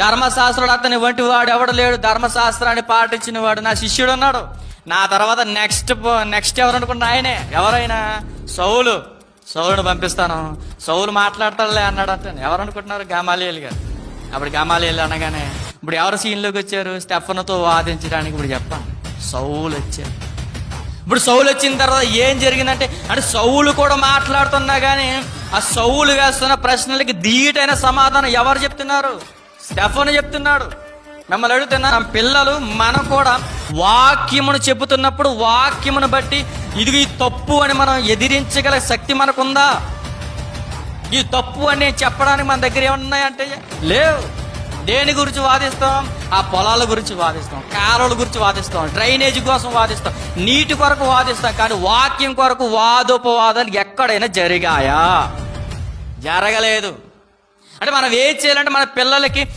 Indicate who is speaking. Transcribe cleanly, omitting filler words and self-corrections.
Speaker 1: ధర్మశాస్త్రుడు అతని వంటి వాడు ఎవడు లేడు, ధర్మశాస్త్రాన్ని పాటించిన వాడు నా శిష్యుడు ఉన్నాడు. నా తర్వాత నెక్స్ట్ ఎవరు అనుకున్నా ఆయనే. ఎవరైనా సౌలును పంపిస్తాను, సౌలు మాట్లాడతాడులే అన్నాడు. అతను ఎవరు అనుకుంటున్నారు? గమాలీయేలు గారు. అప్పుడు గమాలీయేలు అనగానే ఇప్పుడు ఎవరు సీన్లోకి వచ్చారు? స్టెఫనుతో వాదించడానికి. ఇప్పుడు చెప్పాను, సౌలు వచ్చారు. ఇప్పుడు సౌలు వచ్చిన తర్వాత ఏం జరిగిందంటే, అంటే సౌలు కూడా మాట్లాడుతున్నా కానీ ఆ సౌలు వేస్తున్న ప్రశ్నలకి ధీటైన సమాధానం ఎవరు చెప్తున్నారు? స్టెఫను చెప్తున్నాడు. మిమ్మల్ని అడుగుతున్నా, పిల్లలు మనం కూడా వాక్యమును చెబుతున్నప్పుడు వాక్యమును బట్టి ఇది తప్పు అని మనం ఎదిరించగల శక్తి మనకుందా? ఈ తప్పు అని చెప్పడానికి మన దగ్గర ఏమున్నాయంటే లేవు. దేని గురించి వాదిస్తాం? ఆ పొలాల గురించి వాదిస్తాం, కాలువల గురించి వాదిస్తాం, డ్రైనేజ్ కోసం వాదిస్తాం, నీటి కొరకు వాదిస్తాం. కానీ వాక్యం కొరకు వాదోపవాదాలు ఎక్కడైనా జరిగాయా? జరగలేదు. అంటే మనం ఏం చేయాలంటే మన పిల్లలకి